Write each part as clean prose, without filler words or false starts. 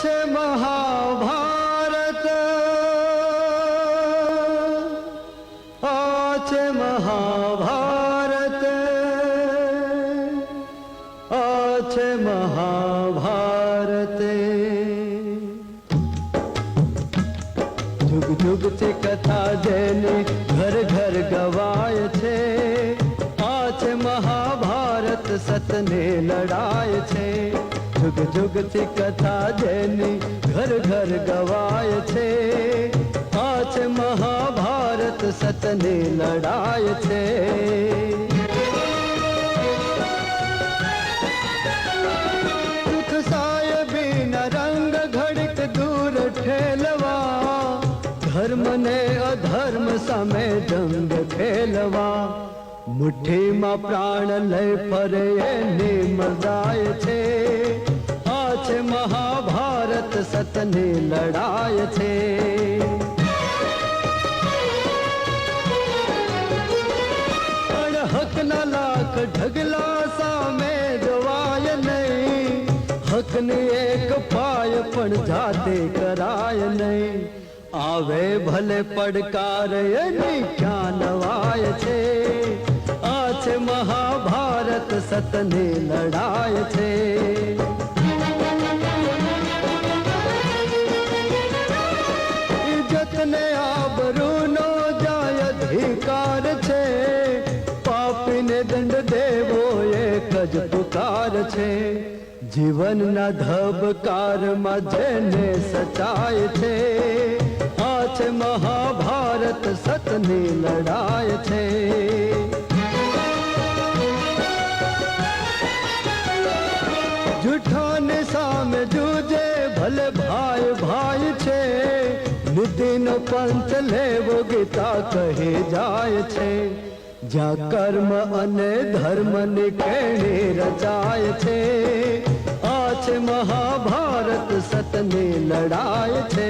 છે મહાભારત, આ છે મહાભારત, આ છે મહાભારત. જુગ જુગથી કથા જેની ઘર ઘર ગવાય છે, આ છે મહાભારત સતને લડાય છે. જુગ જુગથી કથા જેની ઘર ઘર ગવાય છે, આ છે મહાભારત સતને લડાય છે. સુખ સાહેબીના રંગ ઘડીક દૂર ઠેલવા, ધર્મ ને અધર્મ સામે જંગ ખેલવા. મુઠ્ઠીમાં પ્રાણ લઈ ફરે એની મજાય છે, આ છે મહાભારત સતની લડાય છે. અણહકના લાખ ઢગલા સામે જોવાય નહીં, હકની એક પાય પણ જાતે કરાય નહીં. આવે ભલે પડકાર એની ક્યાં નવાય છે, આ છે મહાભારત સતની લડાય છે. ઇજ્જતને આબરૂનો જાય અધિકાર છે, પાપીને દંડ દેવો એક જ પુકાર છે. જીવનના ધબકારમાં જેને સચાય છે, આ છે મહાભારત સતની લડાય છે. જૂઠાને સામે જૂજે ભલે ભાઈ ભાઈ છે, નીતિનો પંથ લેવો ગીતા કહી જાય છે. જ્યાં કર્મ અને ધર્મની કેણી રચાય છે, આ છે મહાભારત સતની લડાય છે.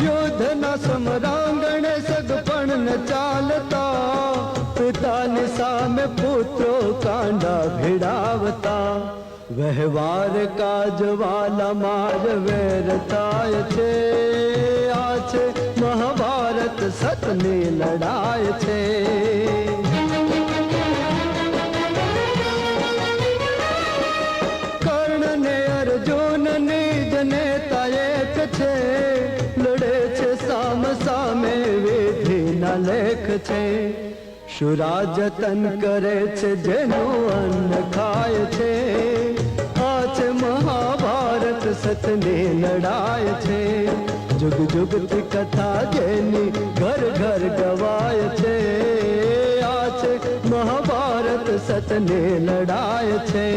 યુદ્ધના સમરાંગણે સગપણ ચાલતા, પિતાની સામે પુત્રો કાંડા ભીડાવતા. વ્યવહાર કાજવાલામાં જ વેરતાય છે, આ છે મહાભારત સતની લડાય છે. કર્ણ ને અર્જુનની જ નેતા એક છે, લડે છે સામ સામે વિધિના લેખ છે. શુરાજતન કરે છે જેનું અન્ન ખાય છે, આ છે મહાભારત સતની લડાય છે. જુગ જુગથી કથા જેની ઘર ઘર ગવાય છે, આ છે મહાભારત સતની લડાય છે.